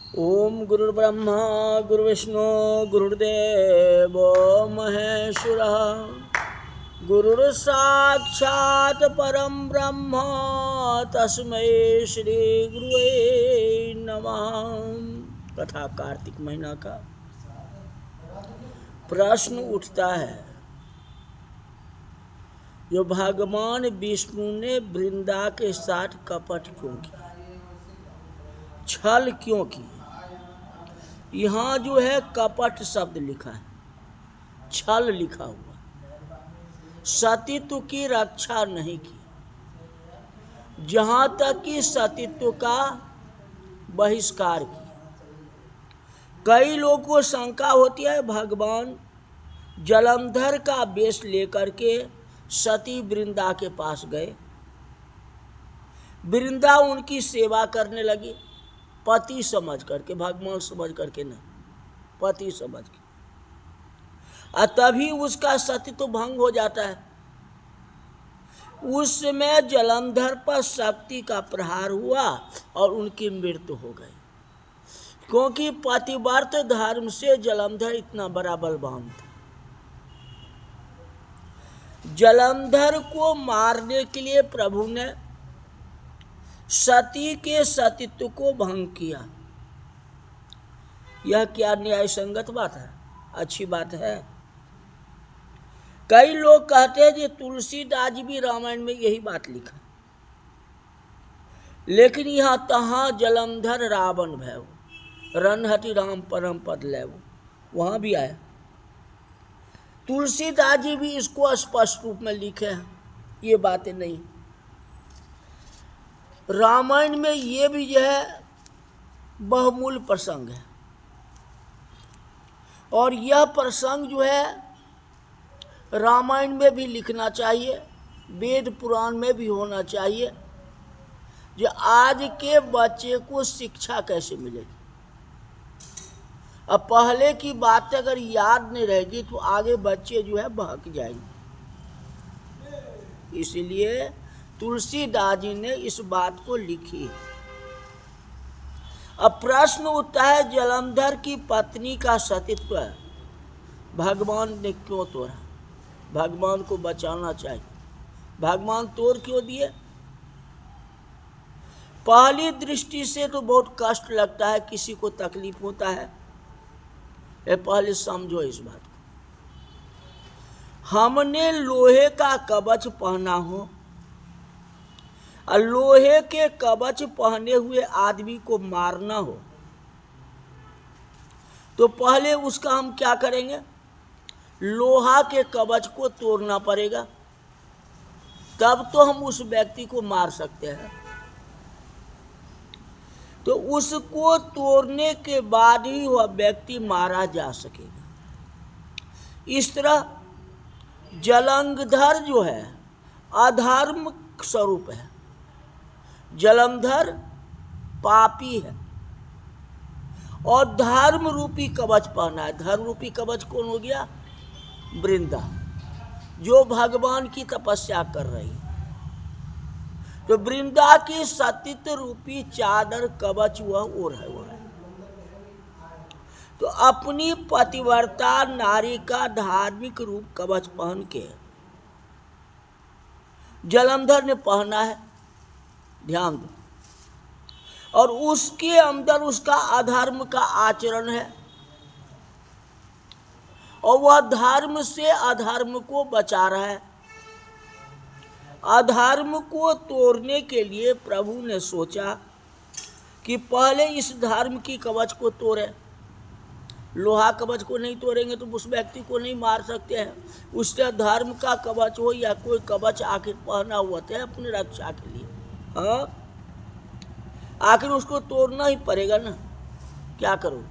ओम गुरुर्ब्रह्मा गुरुर्विष्णु गुरुर्देव महेश्वरः गुरुर्साक्षात् परम ब्रह्म तस्मै श्री गुरुवे नमः। कथा कार्तिक महीना का प्रश्न उठता है, जो भगवान विष्णु ने वृंदा के साथ कपट क्यों किया, छल क्यों की। यहाँ जो है कपट शब्द लिखा है, छल लिखा हुआ, सतीत्व की रक्षा नहीं की। जहाँ तक कि सतीत्व का बहिष्कार की। कई लोगों को शंका होती है, भगवान जलंधर का वेश लेकर के सती वृंदा के पास गए, वृंदा उनकी सेवा करने लगी, पति समझ करके, भगवान समझ करके नहीं, पति समझ के। और तभी उसका सतीत्व भंग हो जाता है। उस समय जलंधर पर शक्ति का प्रहार हुआ और उनकी मृत्यु हो गई, क्योंकि पतिव्रत धर्म से जलंधर इतना बड़ा बलवान था। जलंधर को मारने के लिए प्रभु ने सती के सतीत्व को भंग किया। यह क्या न्याय संगत बात है, अच्छी बात है। कई लोग कहते हैं कि तुलसीदास जी भी रामायण में यही बात लिखा, लेकिन यहाँ तहाँ जलंधर रावण भैव रणहति राम परम पद लैव, वहाँ भी आया। तुलसीदास जी भी इसको स्पष्ट रूप में लिखे हैं, ये बातें नहीं। रामायण में ये भी जो है बहुमूल्य प्रसंग है, और यह प्रसंग जो है रामायण में भी लिखना चाहिए, वेद पुराण में भी होना चाहिए, जो आज के बच्चे को शिक्षा कैसे मिलेगी। अब पहले की बातें अगर याद नहीं रहेगी तो आगे बच्चे जो है बहक जाएंगे। इसलिए तुलसीदास जी ने इस बात को लिखी है। अब प्रश्न उठता है, जलंधर की पत्नी का सतीत्व भगवान ने क्यों तोड़ा। भगवान को बचाना चाहिए, भगवान तोड़ क्यों दिए। पहली दृष्टि से तो बहुत कष्ट लगता है, किसी को तकलीफ होता है, ये पहले समझो इस बात को। हमने लोहे का कवच पहना हो और लोहे के कवच पहने हुए आदमी को मारना हो, तो पहले उसका हम क्या करेंगे, लोहा के कवच को तोड़ना पड़ेगा, तब तो हम उस व्यक्ति को मार सकते हैं। तो उसको तोड़ने के बाद ही वह व्यक्ति मारा जा सकेगा। इस तरह जलंधर जो है अधर्म स्वरूप है, जलंधर पापी है और धर्म रूपी कवच पहना है। धर्म रूपी कवच कौन हो गया, वृंदा, जो भगवान की तपस्या कर रही है। तो वृंदा की सतीत्व रूपी चादर कवच वह ओढ़ है। तो अपनी पतिव्रता नारी का धार्मिक रूप कवच पहन के जलंधर ने पहना है, ध्यान दो, और उसके अंदर उसका अधर्म का आचरण है, और वह धर्म से अधर्म को बचा रहा है। अधर्म को तोड़ने के लिए प्रभु ने सोचा कि पहले इस धर्म की कवच को तोड़े। लोहा कवच को नहीं तोड़ेंगे तो उस व्यक्ति को नहीं मार सकते हैं। उससे धर्म का कवच हो या कोई कवच आखिर पहना हुआ था अपनी रक्षा के लिए, हाँ, आखिर उसको तोड़ना ही पड़ेगा ना, क्या करो।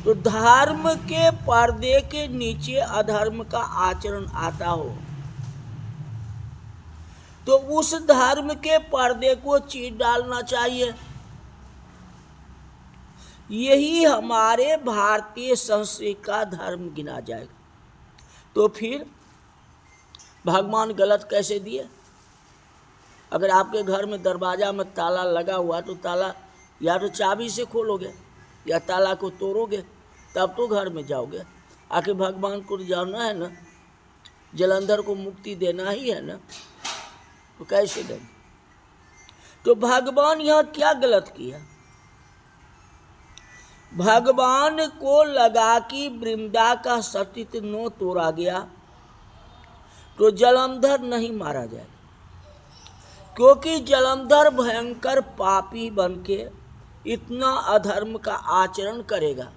तो धर्म के पर्दे के नीचे अधर्म का आचरण आता हो तो उस धर्म के पर्दे को चीर डालना चाहिए। यही हमारे भारतीय संस्कृति का धर्म गिना जाएगा। तो फिर भगवान गलत कैसे दिए। अगर आपके घर में दरवाजा में ताला लगा हुआ तो ताला या तो चाबी से खोलोगे या ताला को तोड़ोगे, तब तो घर में जाओगे। आखिर भगवान को जाना है ना, जलंधर को मुक्ति देना ही है ना, तो कैसे देंगे? तो भगवान यहाँ क्या गलत किया? भगवान को लगा कि वृंदा का सतीत्व न तोड़ा गया तो जलंधर नहीं मारा जाएगा, क्योंकि जलंधर भयंकर पापी बनके इतना अधर्म का आचरण करेगा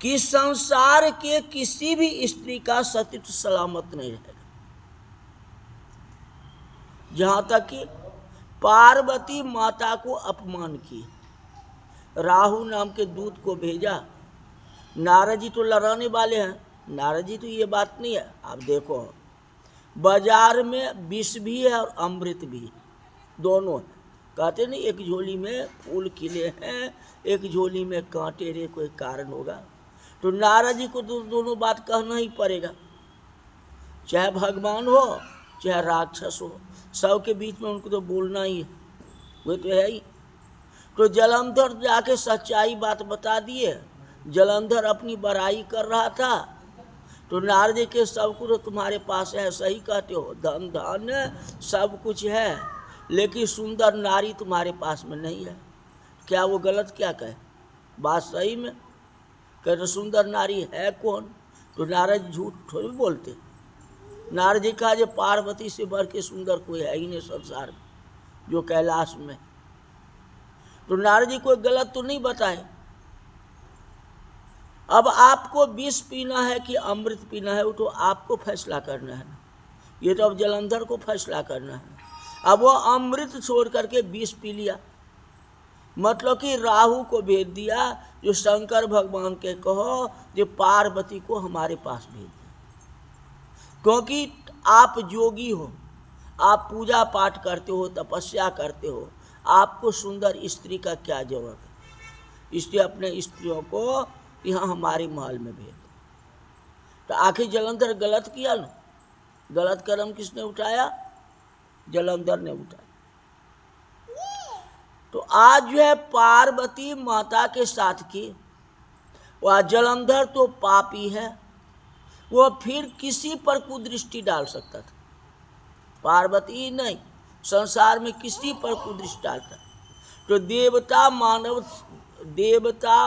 कि संसार के किसी भी स्त्री का सतीत्व सलामत नहीं रहेगा। जहां तक कि पार्वती माता को अपमान किए, राहु नाम के दूत को भेजा। नारद जी तो लड़ाने वाले हैं, नारद जी तो ये बात नहीं है। आप देखो बाजार में विष भी है और अमृत भी, दोनों है। कहते नहीं एक झोली में फूल खिले हैं, एक झोली में कांटे रे, कोई कारण होगा। तो नारद जी को तो दोनों बात कहना ही पड़ेगा, चाहे भगवान हो चाहे राक्षस हो, सब के बीच में उनको तो बोलना ही है, वो तो है ही। तो जलंधर जाके सच्चाई बात बता दिए। जलंधर अपनी बड़ाई कर रहा था, तो नारद जी के सब कुछ तुम्हारे पास है, सही कहते हो, धन धान्य सब कुछ है, लेकिन सुंदर नारी तुम्हारे पास में नहीं है। क्या वो गलत क्या कहे? बात सही में कहे, सुंदर नारी है कौन? तो नारद झूठ थोड़ी बोलते। नारद जी कहा, जो पार्वती से बढ़ के सुंदर कोई है ही नहीं संसार में, जो कैलाश में। तो नारद जी कोई गलत तो नहीं बताए। अब आपको विष पीना है कि अमृत पीना है, वो तो आपको फैसला करना है। ये तो अब जलंधर को फैसला करना है। अब वो अमृत छोड़ करके विष पी लिया, मतलब कि राहु को भेज दिया, जो शंकर भगवान के कहो जो पार्वती को हमारे पास भेज दिया। क्योंकि आप योगी हो, आप पूजा पाठ करते हो, तपस्या करते हो, आपको सुंदर स्त्री का क्या जरूरत है? इसलिए अपने स्त्रियों को यहाँ हमारे महल में भेज। तो आखिर जलंधर गलत किया ना? गलत कदम किसने उठाया? जलंधर ने उठाया। तो आज जो है पार्वती माता के साथ की, वह जलंधर तो पापी है, वो फिर किसी पर कुदृष्टि डाल सकता था। पार्वती ही नहीं, संसार में किसी पर कुदृष्टि डालता। तो देवता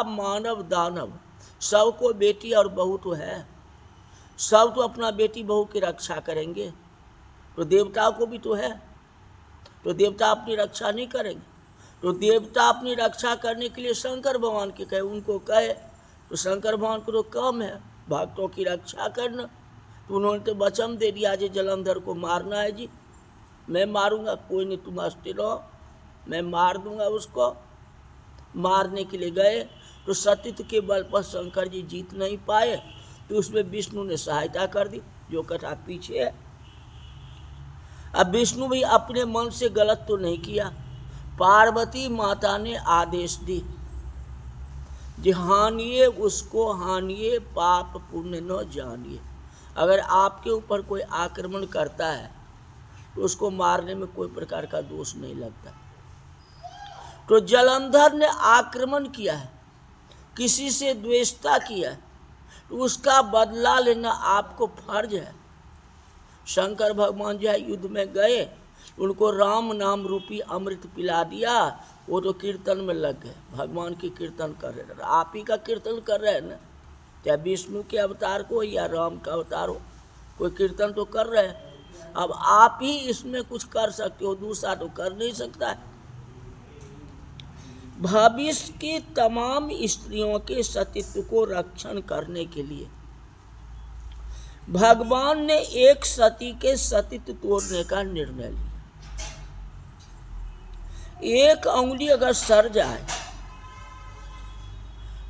मानव दानव सबको बेटी और बहू तो है, सब तो अपना बेटी बहू की रक्षा करेंगे। तो देवताओं को भी तो है, तो देवता अपनी रक्षा नहीं करेंगे? तो देवता अपनी रक्षा करने के लिए शंकर भगवान के कहे, उनको कहे, तो शंकर भगवान को तो कम है भक्तों की रक्षा करना। तो उन्होंने तो वचन दे दिया, जी जलंधर को मारना है जी, मैं मारूंगा, कोई नहीं, तुम हंसते रहो, मैं मार दूंगा उसको। मारने के लिए गए तो सतीत्व के बल पर शंकर जी जीत नहीं पाए, तो उसमें विष्णु ने सहायता कर दी, जो कथा पीछे है। अब विष्णु भी अपने मन से गलत तो नहीं किया, पार्वती माता ने आदेश दी, जो हानिए उसको हानिए, पाप पुण्य न जानिए। अगर आपके ऊपर कोई आक्रमण करता है तो उसको मारने में कोई प्रकार का दोष नहीं लगता। तो जलंधर ने आक्रमण किया है, किसी से द्वेषता किया है, तो उसका बदला लेना आपको फर्ज है। शंकर भगवान जो है युद्ध में गए, उनको राम नाम रूपी अमृत पिला दिया, वो तो कीर्तन में लग गए, भगवान की कीर्तन कर रहे हैं। आप ही का कीर्तन कर रहे हैं ना, चाहे विष्णु के अवतार को या राम का अवतार हो, कोई कीर्तन तो कर रहे हैं। अब आप ही इसमें कुछ कर सकते हो, दूसरा तो कर नहीं सकता है। भविष्य की तमाम स्त्रियों के सतीत्व को रक्षण करने के लिए भगवान ने एक सती के सतीत्व तोड़ने का निर्णय लिया। एक उंगली अगर सड़ जाए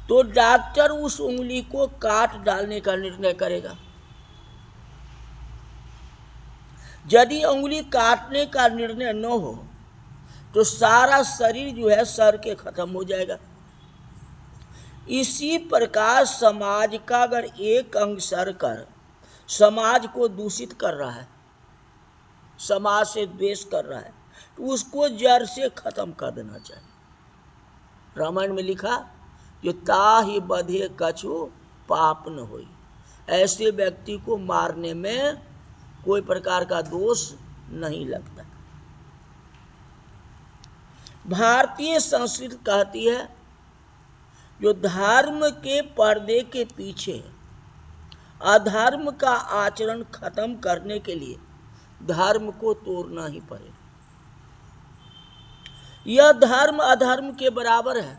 तो डॉक्टर उस उंगली को काट डालने का निर्णय करेगा। यदि उंगली काटने का निर्णय न हो तो सारा शरीर जो है सड़ के खत्म हो जाएगा। इसी प्रकार समाज का अगर एक अंग सड़कर समाज को दूषित कर रहा है, समाज से द्वेष कर रहा है, तो उसको जड़ से खत्म कर देना चाहिए। रामायण में लिखा जो ताहि बधे कछु पाप न होई, ऐसे व्यक्ति को मारने में कोई प्रकार का दोष नहीं लगता। भारतीय संस्कृति कहती है जो धर्म के पर्दे के पीछे अधर्म का आचरण खत्म करने के लिए धर्म को तोड़ना ही पड़ेगा। यह धर्म अधर्म के बराबर है।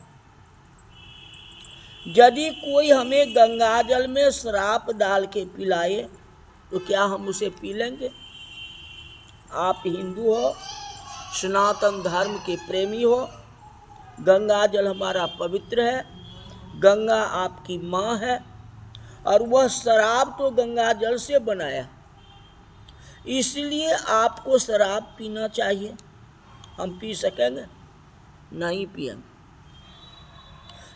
यदि कोई हमें गंगाजल में श्राप डाल के पिलाए तो क्या हम उसे पी लेंगे? आप हिंदू हो, सनातन धर्म के प्रेमी हो, गंगाजल हमारा पवित्र है, गंगा आपकी माँ है और वह शराब तो गंगाजल से बनाया, इसलिए आपको शराब पीना चाहिए। हम पी सकेंगे? नहीं पिएंगे।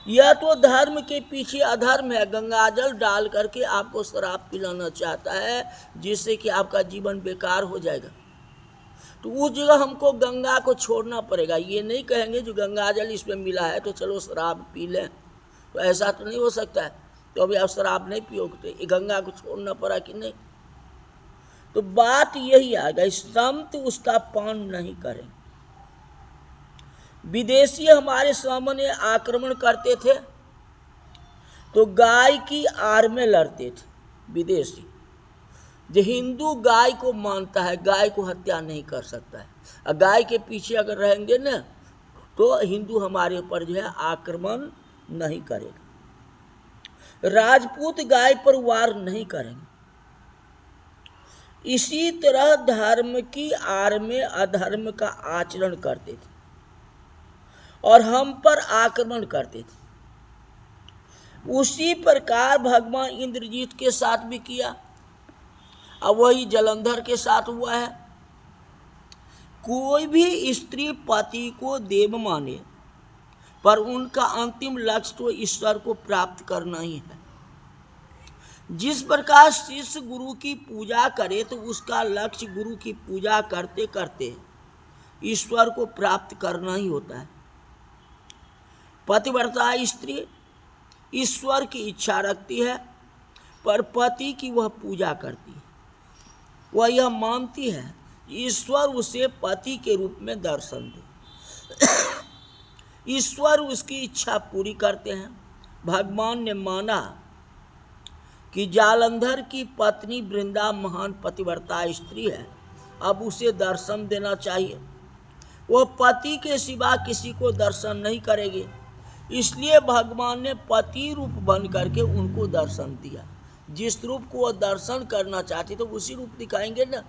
यह तो धर्म के पीछे अधर्म है। गंगाजल डाल करके आपको शराब पिलाना चाहता है जिससे कि आपका जीवन बेकार हो जाएगा। तो उस जगह हमको गंगा को छोड़ना पड़ेगा। ये नहीं कहेंगे जो गंगाजल इसमें मिला है तो चलो शराब पी लें, तो ऐसा तो नहीं हो सकता है। तो अभी आप शराब नहीं पियोगे तो गंगा को छोड़ना पड़ा कि नहीं? तो बात यही आ गई, संत उसका पान नहीं करें। विदेशी हमारे सामने आक्रमण करते थे तो गाय की आड़ में लड़ते थे विदेशी। जो हिंदू गाय को मानता है, गाय को हत्या नहीं कर सकता है, और गाय के पीछे अगर रहेंगे ना तो हिंदू हमारे ऊपर जो है आक्रमण नहीं करेगा। राजपूत गाय पर वार नहीं करेंगे। इसी तरह धर्म की आड़ में अधर्म का आचरण करते थे और हम पर आक्रमण करते थे। उसी प्रकार भगवान इंद्रजीत के साथ भी किया, अब वही जलंधर के साथ हुआ है। कोई भी स्त्री पति को देव माने पर उनका अंतिम लक्ष्य तो ईश्वर को प्राप्त करना ही है। जिस प्रकार शिष्य गुरु की पूजा करे तो उसका लक्ष्य गुरु की पूजा करते करते ईश्वर को प्राप्त करना ही होता है। पतिव्रता स्त्री ईश्वर की इच्छा रखती है पर पति की वह पूजा करती है। वह यह मानती है ईश्वर उसे पति के रूप में दर्शन दे। ईश्वर उसकी इच्छा पूरी करते हैं। भगवान ने माना कि जालंधर की पत्नी वृंदा महान पतिव्रता स्त्री है, अब उसे दर्शन देना चाहिए। वह पति के सिवा किसी को दर्शन नहीं करेगी, इसलिए भगवान ने पति रूप बन करके उनको दर्शन दिया। जिस रूप को वह दर्शन करना चाहती तो उसी रूप दिखाएंगे ना।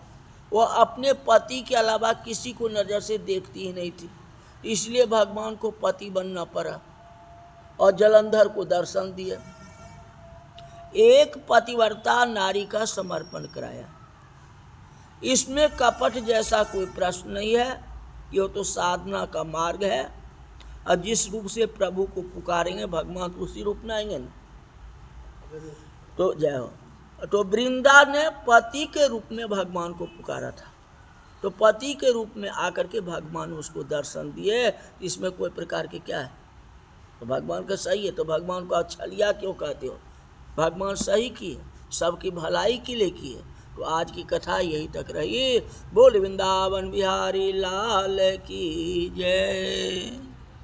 वह अपने पति के अलावा किसी को नज़र से देखती ही नहीं थी, इसलिए भगवान को पति बनना पड़ा और जलंधर को दर्शन दिए। एक पतिव्रता नारी का समर्पण कराया। इसमें कपट जैसा कोई प्रश्न नहीं है। यह तो साधना का मार्ग है और जिस रूप से प्रभु को पुकारेंगे भगवान तो उसी रूप में आएंगे ना। तो जय हो। तो वृंदा ने पति के रूप में भगवान को पुकारा था, तो पति के रूप में आकर के भगवान उसको दर्शन दिए। इसमें कोई प्रकार के क्या है? तो भगवान का सही है, तो भगवान को आप छलिया क्यों कहते हो? भगवान सही की है, सबकी भलाई के लिए की है। तो आज की कथा यही तक रही। बोल वृंदावन बिहारी लाल की जय।